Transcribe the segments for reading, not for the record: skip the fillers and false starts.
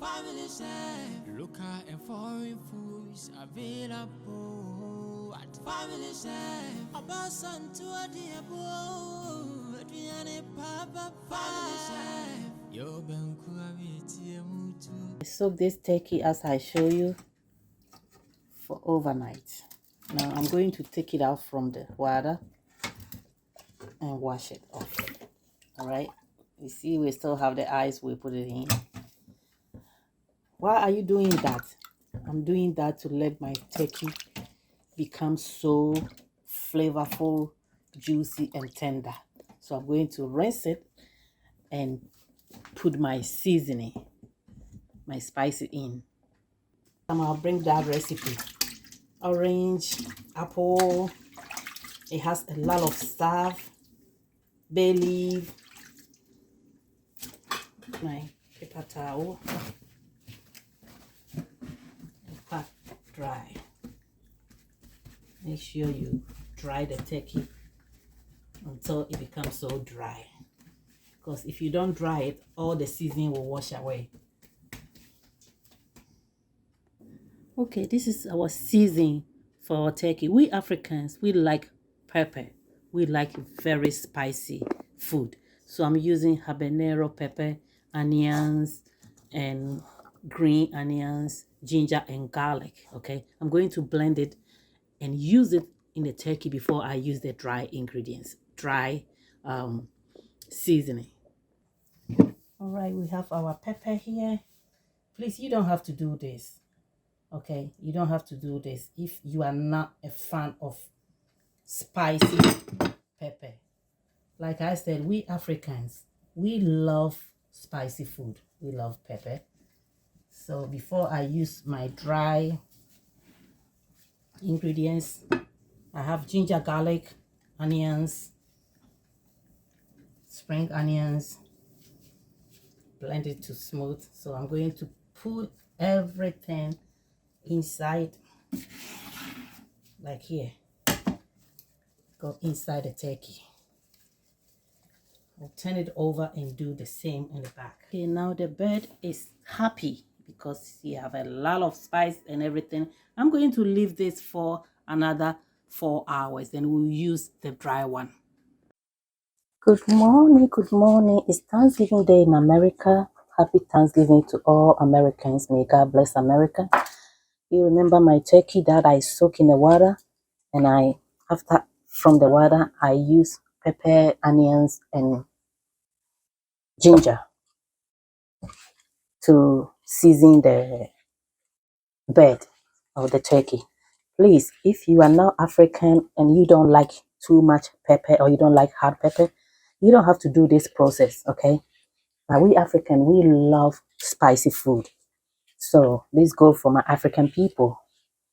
Family chef, local and foreign foods available at Family Chef. Abasan to a diabo, Adriane Papa Family Chef. Yo Benkua Mutu. Soak this turkey as I show you for overnight. Now I'm going to take it out from the water and wash it off. All right, you see we still have the eyes we put it in. Why are you doing that? I'm doing that to let my turkey become so flavorful, juicy and tender. So I'm going to rinse it and put my seasoning, my spices in. I'll bring that recipe. Orange, apple, it has a lot of stuff, bay leaf, my paper towel, and pack dry. Make sure you dry the turkey until it becomes so dry, because if you don't dry it, all the seasoning will wash away. Okay, this is our seasoning for our turkey. We Africans, we like pepper. We like very spicy food. So I'm using habanero pepper, onions, and green onions, ginger, and garlic. Okay, I'm going to blend it and use it in the turkey before I use the dry ingredients, dry seasoning. All right, we have our pepper here. Please, you don't have to do this. Okay, you don't have to do this if you are not a fan of spicy pepper. Like I said, we Africans, we love spicy food. We love pepper. So before I use my dry ingredients, I have ginger, garlic, onions, spring onions, blend it to smooth. So I'm going to put everything inside, like here. Go inside the turkey. I'll turn it over and do the same in the back. Okay, now the bird is happy because you have a lot of spice and everything. I'm going to leave this for another 4 hours, then we'll use the dry one. Good morning, good morning. It's Thanksgiving Day in America. Happy Thanksgiving to all Americans. May God bless America. You remember my turkey that I soak in the water, and after from the water I use pepper, onions, and ginger to season the bird or the turkey. Please, if you are not African and you don't like too much pepper or you don't like hard pepper, you don't have to do this process, okay? But we African, we love spicy food. So this go for my African people,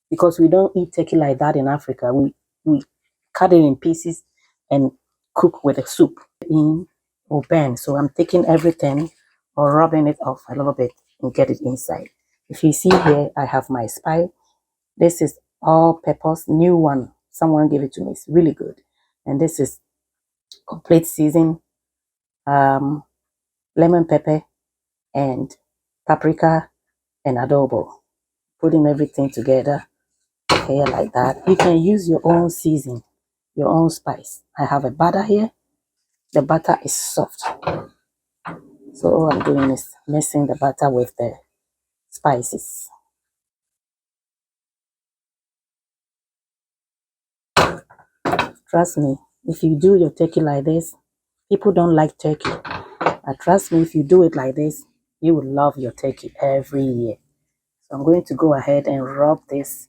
because we don't eat turkey like that in Africa. We cut it in pieces and cook with a soup in or burn. So I'm taking everything or rubbing it off a little bit and get it inside. If you see here, I have my spice. This is all peppers, new one. Someone gave it to me. It's really good. And this is complete season, lemon pepper and paprika and adobo. Putting everything together here like that. You can use your own season, your own spice. I have a butter here. The butter is soft. So all I'm doing is mixing the butter with the spices. Trust me, if you do your turkey like this, people don't like turkey. But trust me, if you do it like this, you will love your turkey every year. So I'm going to go ahead and rub this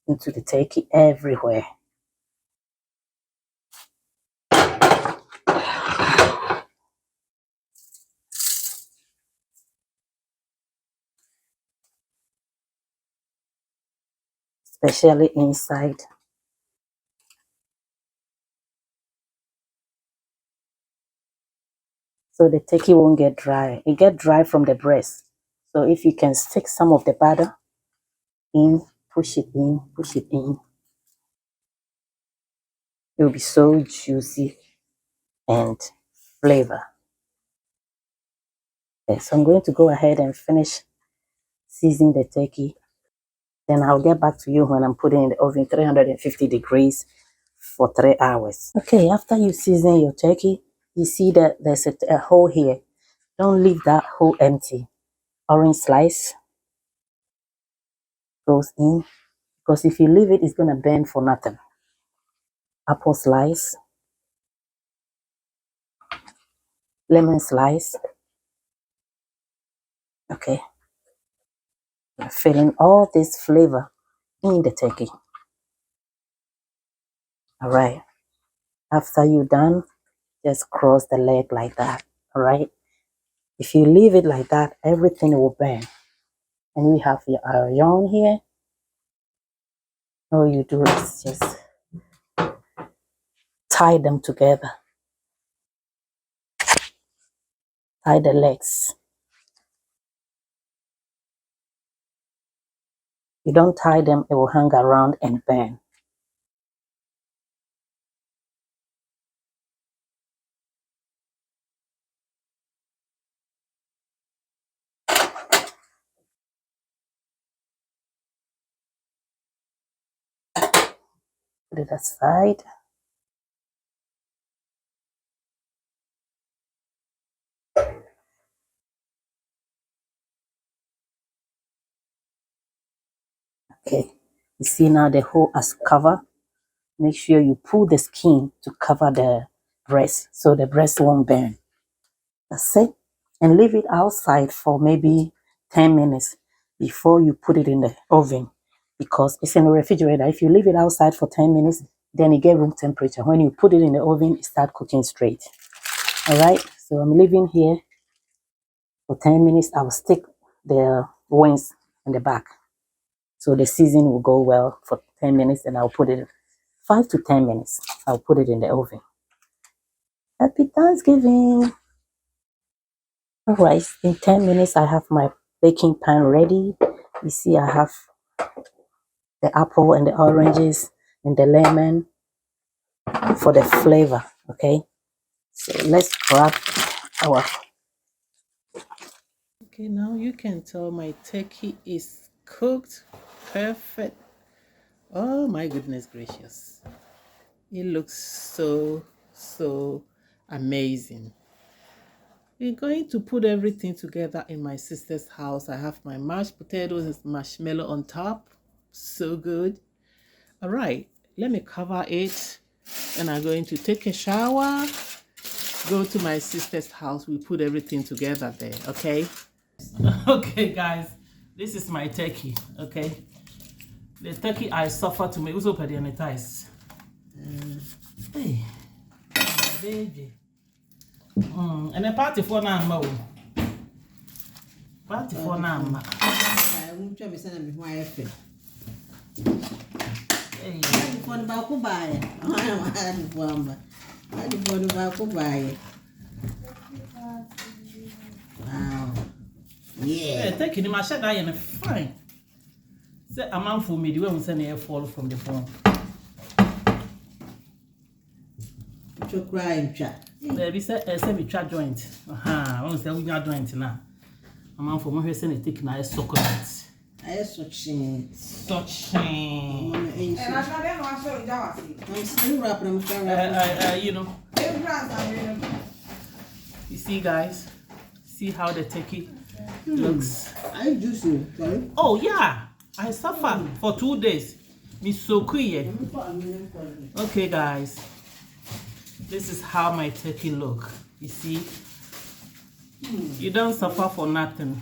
into the turkey everywhere. Especially inside. So the turkey won't get dry. It get dry from the breast. So if you can stick some of the butter in, push it in, it will be so juicy and flavor. Okay, so I'm going to go ahead and finish season the turkey. Then I'll get back to you when I'm putting in the oven 350 degrees for 3 hours. Okay, after you season your turkey, you see that there's a hole here. Don't leave that hole empty. Orange slice goes in, because if you leave it, it's going to burn for nothing. Apple slice, lemon slice. Okay, we're filling all this flavor in the turkey. All right, after you're done, just cross the leg like that. All right, if you leave it like that, everything will burn. And we have your iron here. All you do is just tie them together. Tie the legs. You don't tie them, it will hang around and burn. Put it aside. Okay, you see now the hole has cover. Make sure you pull the skin to cover the breast so the breast won't burn. That's it. And leave it outside for maybe 10 minutes before you put it in the oven, because it's in the refrigerator. If you leave it outside for 10 minutes, then it get room temperature. When you put it in the oven, it start cooking straight. All right, so I'm leaving here for 10 minutes. I'll stick the wings in the back so the seasoning will go well for 10 minutes, and I'll put it 5 to 10 minutes. I'll put it in the oven. Happy Thanksgiving. All right, in 10 minutes, I have my baking pan ready. You see, I have the apple and the oranges and the lemon for the flavor, okay? So let's grab our... Okay, now you can tell my turkey is cooked perfect. Oh my goodness gracious. It looks so amazing. We're going to put everything together in my sister's house. I have my mashed potatoes and marshmallow on top. So good. All right, let me cover it. And I'm going to take a shower, go to my sister's house. We put everything together there, okay? Okay, guys, this is my turkey, okay? The turkey I suffer to make. Who's open the ties? Hey, baby. And a party for now, party for now. I won't try to send me my effort. Hey, For the Baku buy. I had one. I did for the Baku buy. Wow. Yeah. take it in my shed. I am fine. Say a man for me, the way we send air fall from the phone. To cry and chat. Baby said, a semi chat joint. I want to say we are joint now. A man for me, send a take nice succulent. I such thing. Such I'm still wrapping them. you know. You see, guys, see how the turkey looks. I juice you. Sorry. Oh yeah, I suffered for 2 days. Me so quick. Okay, guys, this is how my turkey look. You see, you don't suffer for nothing.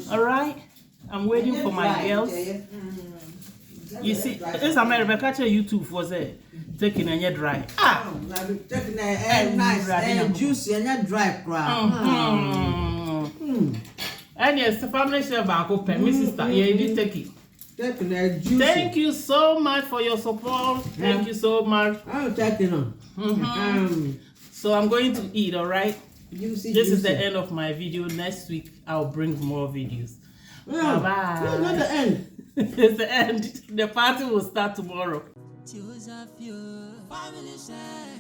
All right, I'm waiting for my girls. You see, this America catch a YouTube for say taking a yet dry. Ah, taking a nice and juicy and not dry crab. And yes, the family share back open, my sister. Yeah, you did take it. Taking a juicy. Thank you so much for your support. Thank you so much. I'm taking on. So I'm going to eat. All right. Juicy, This is the end of my video. Next week I'll bring more videos. Bye. Bye. Not the end. It's the end. The party will start tomorrow. Choose a few family share.